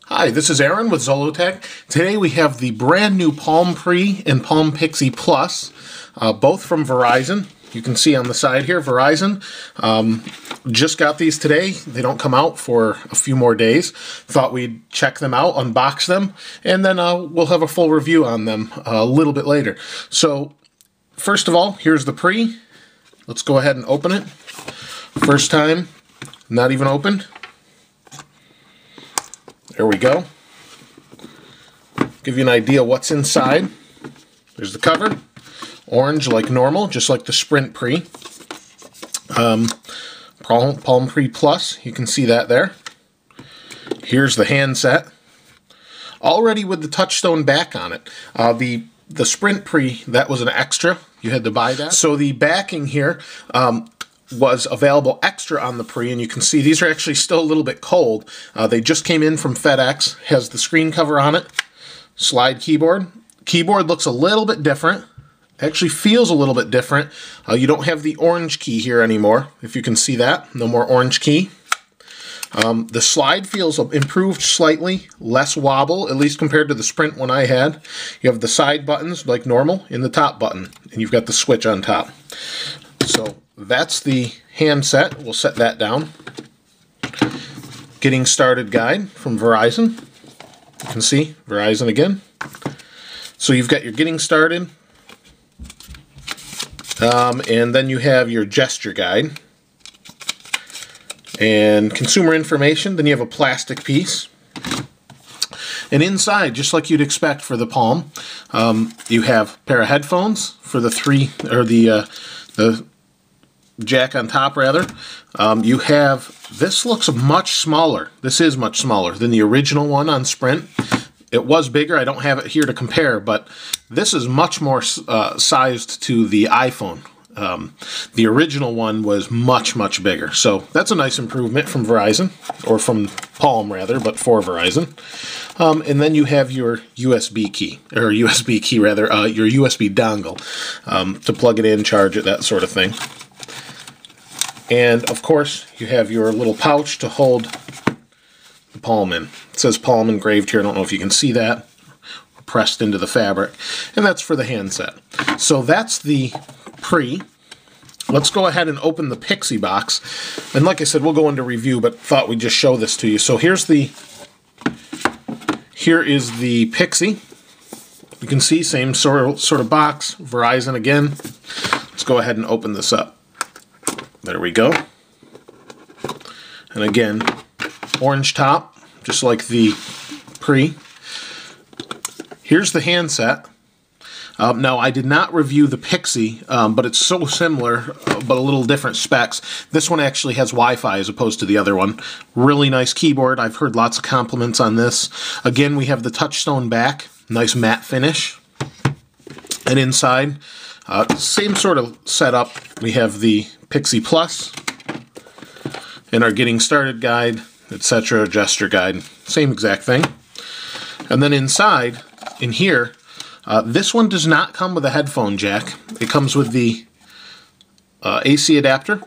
Hi, this is Aaron with Zollotech. Today we have the brand new Palm Pre and Palm Pixi Plus, both from Verizon. You can see on the side here, Verizon. Just got these today. They don't come out for a few more days. Thought we'd check them out, unbox them, and then we'll have a full review on them a little bit later. So, first of all, here's the Pre. Let's go ahead and open it. First time, not even opened. There we go. Give you an idea what's inside. There's the cover. Orange like normal, just like the Sprint Pre. Palm Pre Plus, you can see that there. Here's the handset. Already with the touchstone back on it. The Sprint Pre, that was an extra. You had to buy that. So the backing here was available extra on the Pre, and you can see these are actually still a little bit cold. They just came in from FedEx. Has the screen cover on it. Slide keyboard. Keyboard looks a little bit different. Actually feels a little bit different. You don't have the orange key here anymore, if you can see that. No more orange key. The slide feels improved slightly, less wobble, at least compared to the Sprint one I had. You have the side buttons like normal in the top button, and you've got the switch on top. So that's the handset. We'll set that down. Getting started guide from Verizon. You can see Verizon again. So you've got your getting started. And then you have your gesture guide and consumer information. Then you have a plastic piece. And inside, just like you'd expect for the Palm, you have a pair of headphones for the the jack on top rather. You have, this looks much smaller. This is much smaller than the original one on Sprint. It was bigger. I don't have it here to compare, but this is much more sized to the iPhone. The original one was much, much bigger. So that's a nice improvement from Verizon, or from Palm rather, but for Verizon. And then you have your USB key, or your USB dongle to plug it in, charge it, that sort of thing. And of course, you have your little pouch to hold the Palm in. It says Palm engraved here. I don't know if you can see that. Pressed into the fabric. And that's for the handset. So that's the Pre. Let's go ahead and open the Pixi box. And like I said, we'll go into review, but thought we'd just show this to you. So here is the Pixi. You can see same sort of box. Verizon again. Let's go ahead and open this up. There we go. And again, orange top, just like the Pre. Here's the handset. Now, I did not review the Pixi, but it's so similar, but a little different specs. This one actually has Wi-Fi as opposed to the other one. Really nice keyboard. I've heard lots of compliments on this. Again, we have the touchstone back. Nice matte finish. And inside, same sort of setup. We have the Pixi Plus and our getting started guide, etc. gesture guide. Same exact thing. And then inside, in here, this one does not come with a headphone jack. It comes with the AC adapter,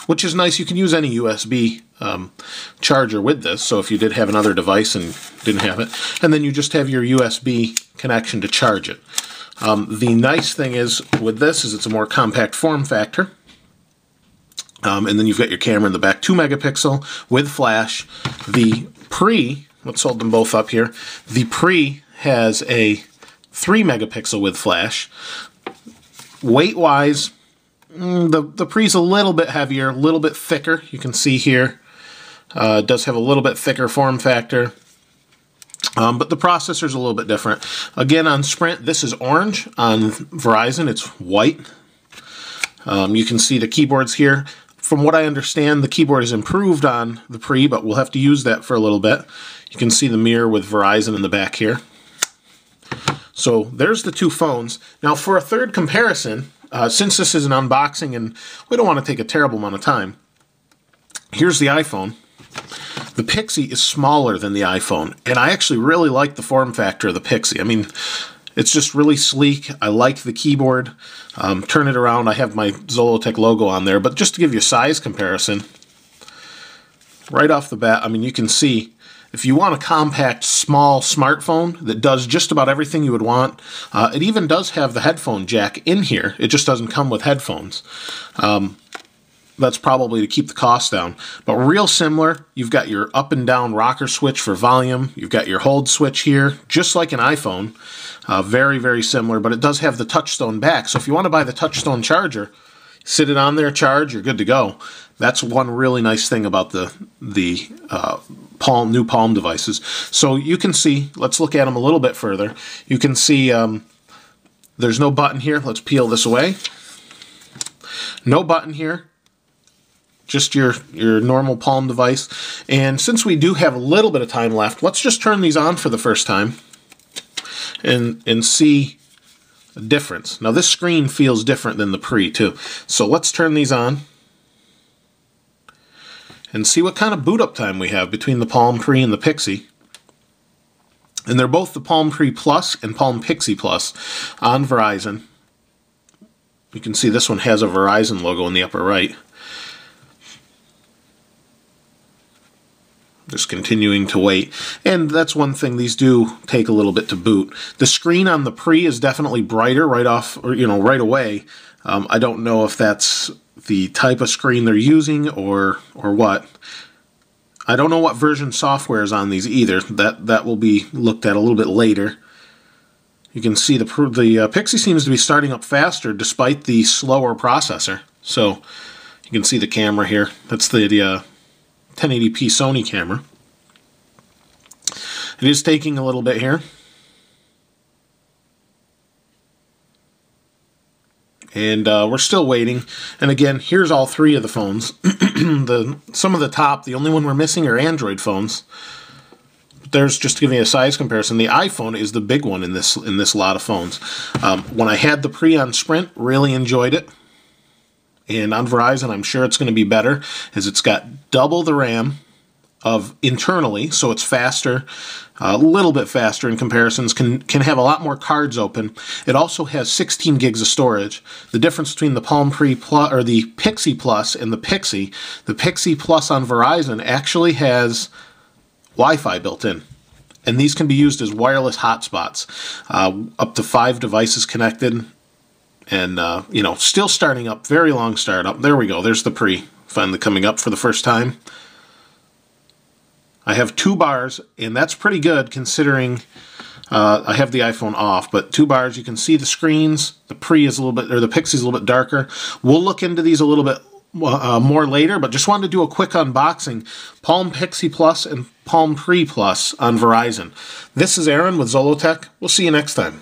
which is nice. You can use any USB charger with this, so if you did have another device and didn't have it. And then you just have your USB connection to charge it. The nice thing is with this is it's a more compact form factor. And then you've got your camera in the back, 2 megapixel with flash. The Pre, let's hold them both up here. The Pre has a 3 megapixel with flash. Weight-wise, the Pre's a little bit heavier, a little bit thicker. You can see here, it does have a little bit thicker form factor. But the processor's a little bit different. Again, on Sprint, this is orange. On Verizon, it's white. You can see the keyboards here. From what I understand, the keyboard is improved on the Pre, but we'll have to use that for a little bit. You can see the mirror with Verizon in the back here. So there's the two phones. Now for a third comparison, since this is an unboxing and we don't want to take a terrible amount of time, here's the iPhone. The Pixi is smaller than the iPhone, and I actually really like the form factor of the Pixi. I mean, It's just really sleek. I like the keyboard. Turn it around. I have my Zollotech logo on there, but just to give you a size comparison, right off the bat, I mean, you can see if you want a compact, small smartphone that does just about everything you would want, it even does have the headphone jack in here. It just doesn't come with headphones. That's probably to keep the cost down. But real similar, you've got your up and down rocker switch for volume. You've got your hold switch here, just like an iPhone. Very, very similar, but it does have the touchstone back. So if you want to buy the touchstone charger, sit it on there, charge, you're good to go. That's one really nice thing about the new Palm devices. So you can see, let's look at them a little bit further. You can see there's no button here. Let's peel this away. No button here. Just your normal Palm device. And since we do have a little bit of time left, let's just turn these on for the first time and see a difference. Now this screen feels different than the Pre too. So let's turn these on and see what kind of boot up time we have between the Palm Pre and the Pixi. And they're both the Palm Pre Plus and Palm Pixi Plus on Verizon. You can see this one has a Verizon logo in the upper right. Just continuing to wait. And that's one thing, these do take a little bit to boot. The screen on the Pre is definitely brighter right off, or right away. I don't know if that's the type of screen they're using or what. I don't know what version software is on these either. That will be looked at a little bit later. You can see the Pixi seems to be starting up faster despite the slower processor. So you can see the camera here. That's the 1080p Sony camera. It is taking a little bit here. And we're still waiting. And again, here's all three of the phones. Some of the top, the only one we're missing are Android phones. But there's, just to give you a size comparison, the iPhone is the big one in this lot of phones. When I had the Pre on Sprint, really enjoyed it. And on Verizon, I'm sure it's going to be better, as it's got double the RAM of internally, so it's faster, a little bit faster in comparisons, can have a lot more cards open. It also has 16 gigs of storage. The difference between the Palm Pre Plus, or the Pixi Plus, and the Pixi Plus on Verizon actually has Wi-Fi built in. And these can be used as wireless hotspots, up to 5 devices connected. And, still starting up, very long startup. There we go, there's the Pre, finally coming up for the first time. I have 2 bars, and that's pretty good considering I have the iPhone off, but 2 bars, you can see the screens. The Pre is a little bit, or the Pixi is a little bit darker. We'll look into these a little bit more later, but just wanted to do a quick unboxing. Palm Pixi Plus and Palm Pre Plus on Verizon. This is Aaron with Zollotech. We'll see you next time.